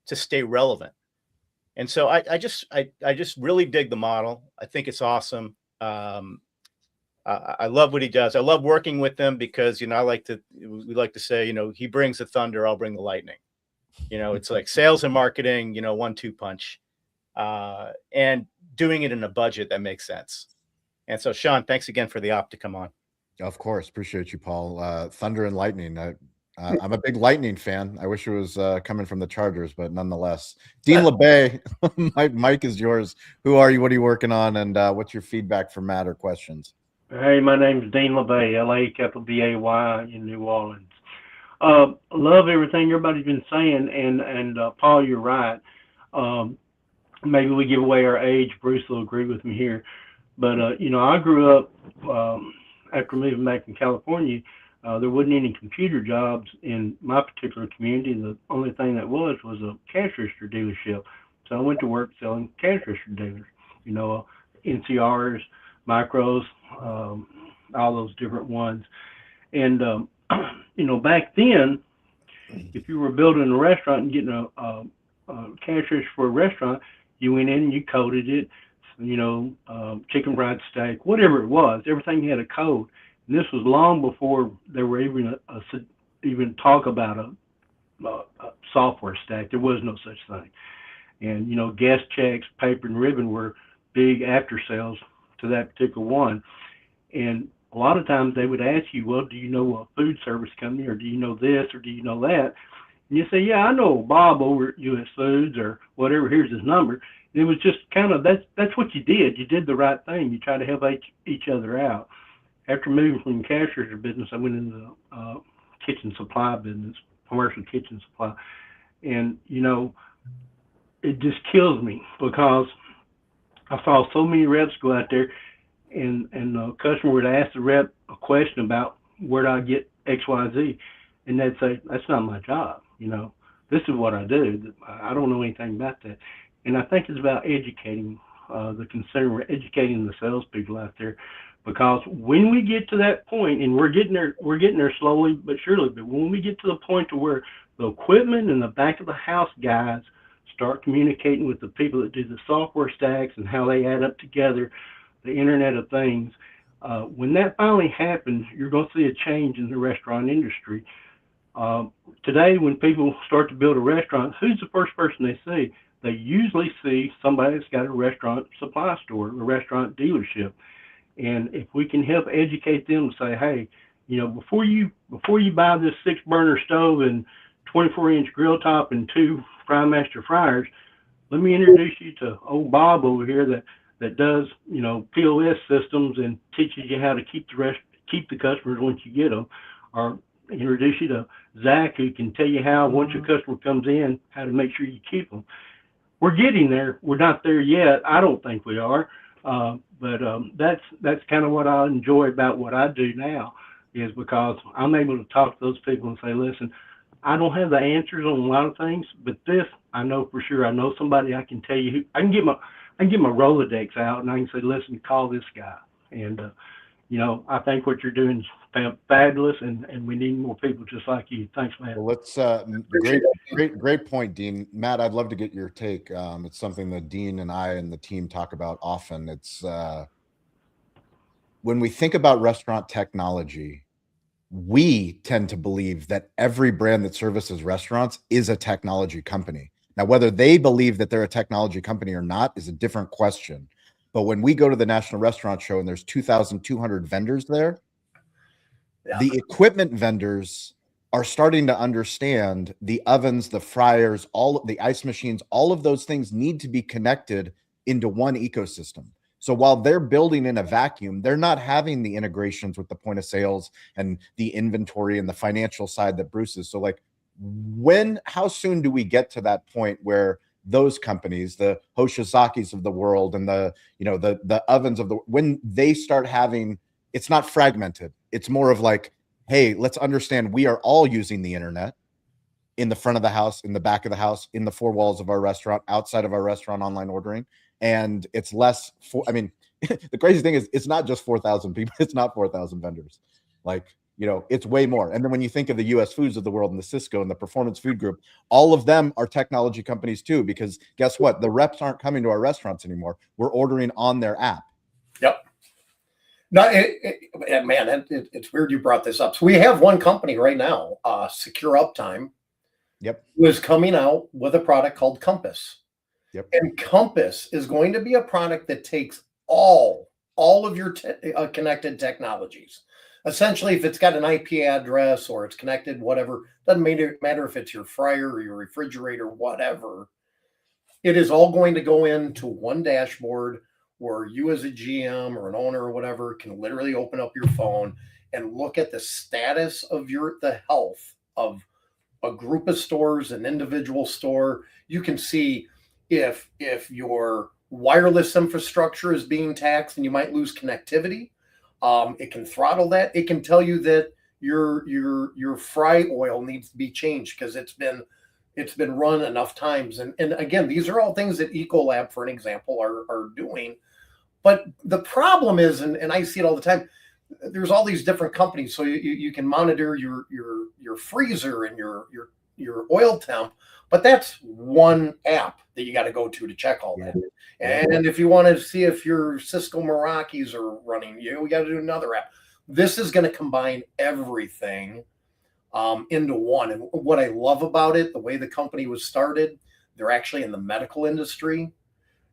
to stay relevant. And so I just really dig the model. I think it's awesome. I love what he does. I love working with them because, we like to say, he brings the thunder, I'll bring the lightning. It's like sales and marketing, 1-2 punch, and doing it in a budget that makes sense. And so, Shawn, thanks again for the op to come on. Of course. Appreciate you, Paul. Thunder and lightning. I'm a big Lightning fan. I wish it was coming from the Chargers, but nonetheless. Dean LeBay, Mike is yours. Who are you? What are you working on? And what's your feedback for Matt or questions? Hey, my name is Dean LeBay, LA_BAY in New Orleans. Love everything everybody's been saying, and Paul, you're right. Maybe we give away our age. Bruce will agree with me here. But, I grew up after moving back in California. There wasn't any computer jobs in my particular community. The only thing that was a cash register dealership. So I went to work selling cash register dealers, NCRs, micros, all those different ones. And, back then, if you were building a restaurant and getting a cash register for a restaurant, you went in and you coded it, chicken fried steak, whatever it was, everything had a code. And this was long before there were even talk about a software stack. There was no such thing. And, guest checks, paper and ribbon were big after sales to that particular one. And a lot of times they would ask you, well, do you know a food service company, or do you know this, or do you know that? And you say, yeah, I know Bob over at US Foods or whatever. Here's his number. And it was just kind of, that's what you did. You did the right thing. You try to help each other out. After moving from the cash register business, I went into the kitchen supply business, commercial kitchen supply. And, it just kills me because I saw so many reps go out there and the customer would ask the rep a question about where do I get XYZ, and they'd say, that's not my job. This is what I do. I don't know anything about that. And I think it's about educating the consumer, educating the salespeople out there, because when we get to that point, and we're getting there slowly but surely, but when we get to the point to where the equipment and the back of the house guys start communicating with the people that do the software stacks and how they add up together, the Internet of Things. When that finally happens, you're going to see a change in the restaurant industry. Today, when people start to build a restaurant, who's the first person they see? They usually see somebody that's got a restaurant supply store, a restaurant dealership. And if we can help educate them to say, hey, before you buy this 6-burner stove and 24-inch grill top and 2 Frymaster fryers, let me introduce you to old Bob over here that does POS systems and teaches you how to keep the customers once you get them, or introduce you to Zach, who can tell you how, once your customer comes in, how to make sure you keep them. We're getting there. We're not there yet. I don't think we are. But that's kind of what I enjoy about what I do now, is because I'm able to talk to those people and say, listen, I don't have the answers on a lot of things, but this I know for sure. I know somebody I can tell you who I can get my Rolodex out and I can say, listen, call this guy. And I think what you're doing is fabulous, and we need more people just like you. Thanks, man. Well, let's great point, Dean. Matt, I'd love to get your take. It's something that Dean and I and the team talk about often. It's when we think about restaurant technology, we tend to believe that every brand that services restaurants is a technology company. Now, whether they believe that they're a technology company or not is a different question. But when we go to the National Restaurant Show and there's 2,200 vendors there, the equipment vendors are starting to understand the ovens, the fryers, all the ice machines, all of those things need to be connected into one ecosystem. So while they're building in a vacuum, they're not having the integrations with the point of sales and the inventory and the financial side that Bruce is. So like, how soon do we get to that point where those companies, the Hoshizakis of the world and the ovens of when they start having, it's not fragmented. It's more of like, hey, let's understand we are all using the internet in the front of the house, in the back of the house, in the 4 walls of our restaurant, outside of our restaurant, online ordering. And it's less the crazy thing is it's not just 4,000 people. It's not 4,000 vendors. Like, it's way more. And then when you think of the US Foods of the world and the Cisco and the Performance Food Group, all of them are technology companies too, because guess what? The reps aren't coming to our restaurants anymore. We're ordering on their app. Yep. No, it's weird you brought this up. So we have one company right now, Secure Uptime. Yep. Who is coming out with a product called Compass. Yep. And Compass is going to be a product that takes all of your connected technologies. Essentially, if it's got an IP address or it's connected, whatever, doesn't matter if it's your fryer or your refrigerator, whatever. It is all going to go into one dashboard where you as a GM or an owner or whatever can literally open up your phone and look at the status of the health of a group of stores, an individual store. You can see if your wireless infrastructure is being taxed and you might lose connectivity. It can throttle that. It can tell you that your fry oil needs to be changed because it's been run enough times. And again, these are all things that Ecolab, for an example, are doing. But the problem is, and I see it all the time, there's all these different companies. So you can monitor your freezer and your oil temp, but that's one app that you got to go to check all that. And if you want to see if your Cisco Meraki's are running, we got to do another app. This is going to combine everything into one. And what I love about it, the way the company was started, they're actually in the medical industry.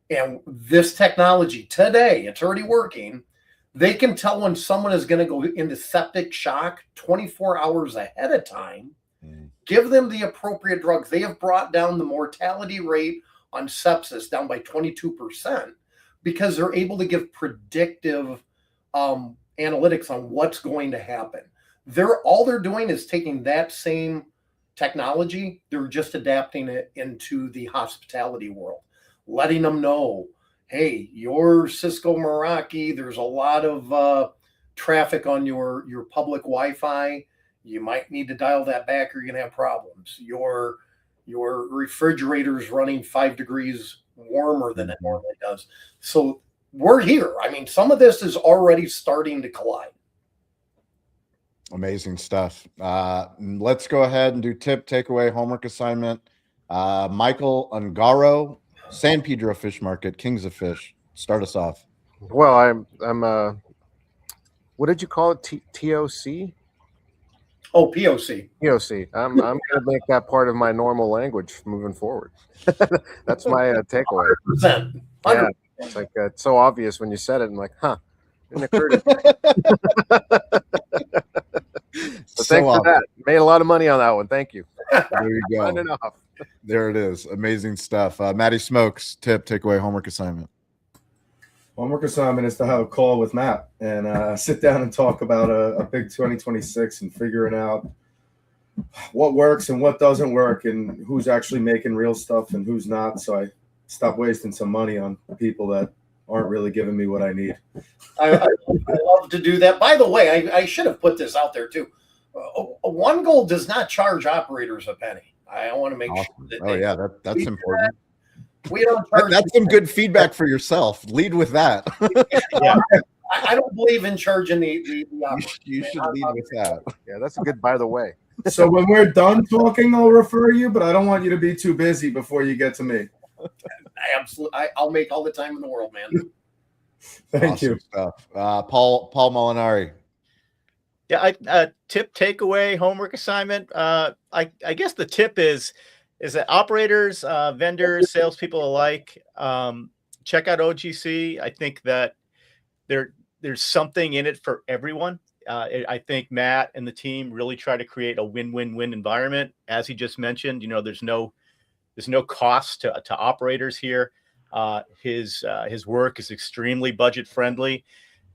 And this technology today, it's already working. They can tell when someone is going to go into septic shock 24 hours ahead of time, give them the appropriate drugs. They have brought down the mortality rate on sepsis down by 22% because they're able to give predictive analytics on what's going to happen. All they're doing is taking that same technology, they're just adapting it into the hospitality world, letting them know, hey, your Cisco Meraki, there's a lot of traffic on your public Wi-Fi. You might need to dial that back or you're going to have problems. Your refrigerator's running 5 degrees warmer than it normally does. So we're here. I mean, some of this is already starting to collide. Amazing stuff. Let's go ahead and do tip, takeaway, homework assignment. Michael Ungaro, San Pedro Fish Market, Kings of Fish. Start us off. Well, I'm what did you call it? TOC? Oh, POC. POC. I'm going to make that part of my normal language moving forward. That's my takeaway. 100%. Yeah, it's like it's so obvious when you said it. I'm like, huh, didn't occur to me. So thanks for that. Made a lot of money on that one. Thank you. There you go. Signing off. There it is. Amazing stuff. Matty Smokes, tip, takeaway, homework assignment. Homework assignment is to have a call with Matt and sit down and talk about a big 2026 and figuring out what works and what doesn't work and who's actually making real stuff and who's not. So I stop wasting some money on people that aren't really giving me what I need. I love to do that. By the way, I should have put this out there too. One Goal does not charge operators a penny. I want to make sure that that's important. We don't charge. That's some good feedback for yourself. Lead with that. Yeah. I don't believe in charging the you should lead with that. Yeah, that's a good by the way. So when we're done talking, I'll refer you, but I don't want you to be too busy before you get to me. Absolutely. I'll make all the time in the world, man. Thank you. Stuff. Paul Molinari. Yeah, tip, takeaway, homework assignment. I guess the tip is that operators, vendors, salespeople alike, check out OGC. I think that there's something in it for everyone. I think Matt and the team really try to create a win-win-win environment. As he just mentioned, there's no cost to operators here. His work is extremely budget friendly,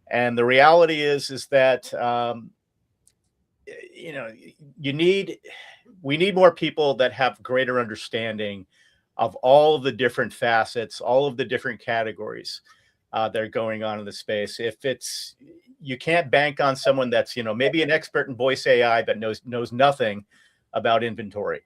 and the reality is that we need more people that have greater understanding of all of the different facets, all of the different categories that are going on in the space. You can't bank on someone that's maybe an expert in voice AI but knows nothing about inventory.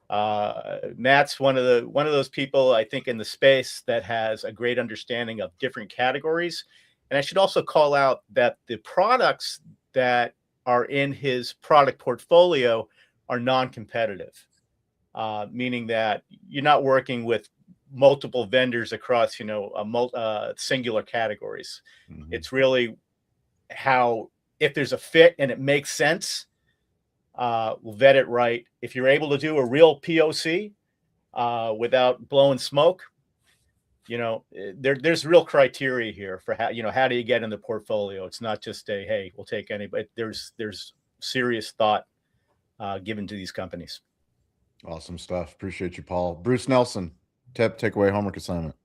Matt's one of those people, I think, in the space that has a great understanding of different categories. And I should also call out that the products that are in his product portfolio are non-competitive, meaning that you're not working with multiple vendors across, singular categories. Mm-hmm. It's really how, if there's a fit and it makes sense, we'll vet it right. If you're able to do a real POC without blowing smoke, there's real criteria here for how do you get in the portfolio. It's not just hey, we'll take anybody. There's serious thought given to these companies. Awesome stuff. Appreciate you, Paul. Bruce Nelson, tip, takeaway, homework assignment.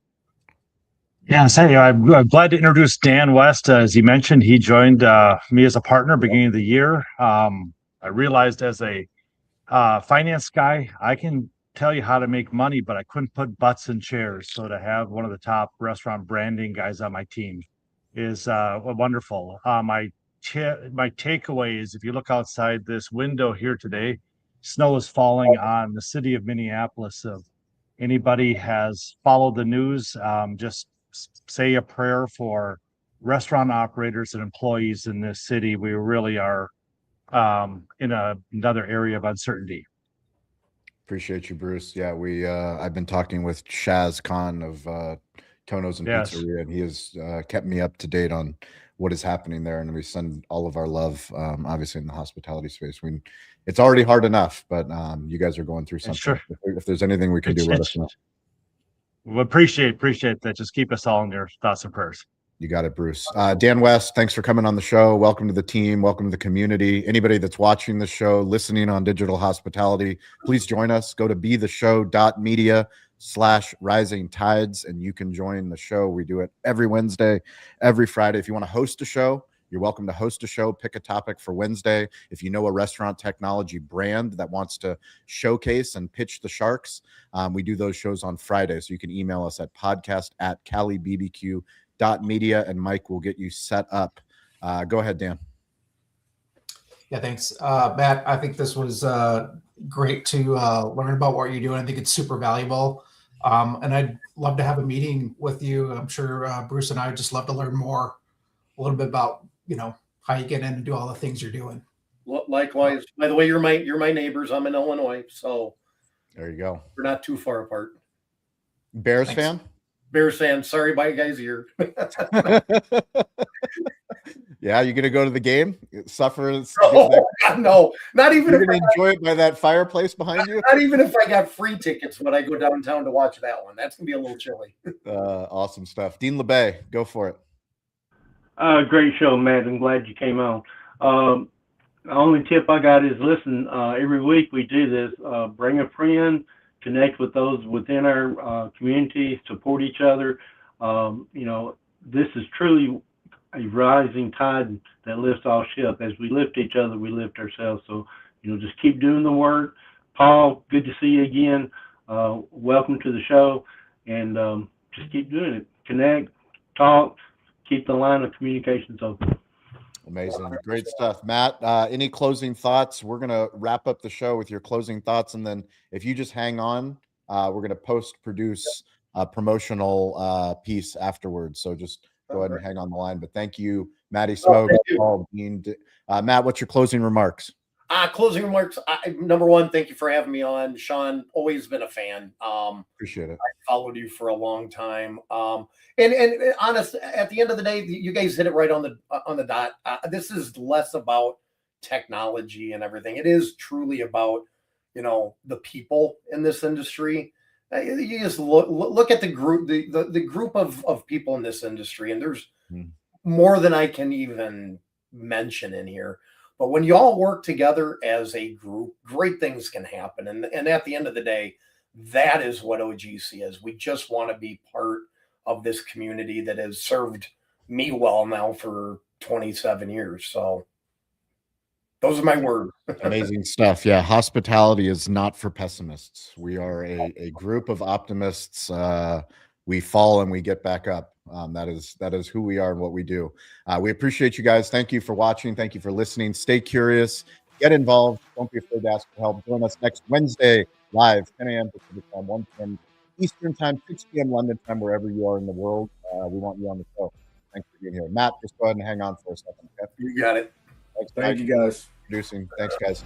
Yeah, I'm glad to introduce Dan West. As he mentioned, he joined me as a partner beginning of the year. I realized as a finance guy, I can tell you how to make money, but I couldn't put butts in chairs. So to have one of the top restaurant branding guys on my team is wonderful. My takeaway is, if you look outside this window here today, snow is falling on the city of Minneapolis. If anybody has followed the news, just say a prayer for restaurant operators and employees in this city. We really are in another area of uncertainty. Appreciate you, Bruce. Yeah, I've been talking with Shaz Khan of Tono's and Pizzeria, and he has kept me up to date on what is happening there. And we send all of our love, obviously in the hospitality space. It's already hard enough, but you guys are going through something. Sure. If there's anything we can do, let us know. We appreciate that. Just keep us all in your thoughts and prayers. You got it, Bruce. Dan West, thanks for coming on the show. Welcome to the team. Welcome to the community. Anybody that's watching the show, listening on digital hospitality, please join us. Go to betheshow.media/rising tides, and you can join the show. We do it every Wednesday, every Friday. If you want to host a show, you're welcome to host a show. Pick a topic for Wednesday. If you know a restaurant technology brand that wants to showcase and pitch the Sharks, we do those shows on Friday. So you can email us at podcast@CaliBBQ.media, and Mike will get you set up. Go ahead, Dan. Yeah, thanks, Matt. I think this was great to learn about what you're doing. I think it's super valuable, and I'd love to have a meeting with you. I'm sure Bruce and I would just love to learn more, a little bit about how you get in and do all the things you're doing. Likewise. By the way, you're my neighbors. I'm in Illinois, so there you go. We're not too far apart. Bears fan? Bears fan, sorry about you guys' ear. Yeah, you gonna go to the game? Suffer? Oh, no, not even You're if gonna enjoy it by that fireplace behind you. not even if I got free tickets when I go downtown to watch that one. That's gonna be a little chilly. Awesome stuff. Dean LeBay, go for it. Great show, Matt. I'm glad you came on. The only tip I got is listen, every week we do this. Bring a friend, connect with those within our community, support each other. This is truly a rising tide that lifts all ship. As we lift each other, we lift ourselves. So, just keep doing the work. Paul, good to see you again. Welcome to the show, and just keep doing it. Connect, talk, keep the line of communications open. Amazing. Great stuff. Matt, any closing thoughts? We're going to wrap up the show with your closing thoughts. And then if you just hang on, we're going to post-produce a promotional piece afterwards. So just go ahead and hang on the line. But thank you, Matty Smoke, Paul, Dean. Matt, what's your closing remarks? Closing remarks. Number one, thank you for having me on. Shawn, always been a fan. Appreciate it. I followed you for a long time. And honest, at the end of the day, you guys hit it right on the dot. This is less about technology and everything. It is truly about, the people in this industry. You just look at the group, the group of people in this industry, and there's more than I can even mention in here. But when you all work together as a group, great things can happen. And at the end of the day, that is what OGC is. We just want to be part of this community that has served me well now for 27 years. So those are my words. Amazing stuff. Yeah, hospitality is not for pessimists. We are a group of optimists. We fall and we get back up. That is who we are and what we do. We appreciate you guys. Thank you for watching. Thank you for listening. Stay curious. Get involved. Don't be afraid to ask for help. Join us next Wednesday live, 10 a.m. Pacific time, 1 p.m. Eastern time, 6 p.m. London time, wherever you are in the world. We want you on the show. Thanks for being here. Matt, just go ahead and hang on for a second. Okay? You got it. Thanks, Thank you, guys. Producing. Thanks, guys.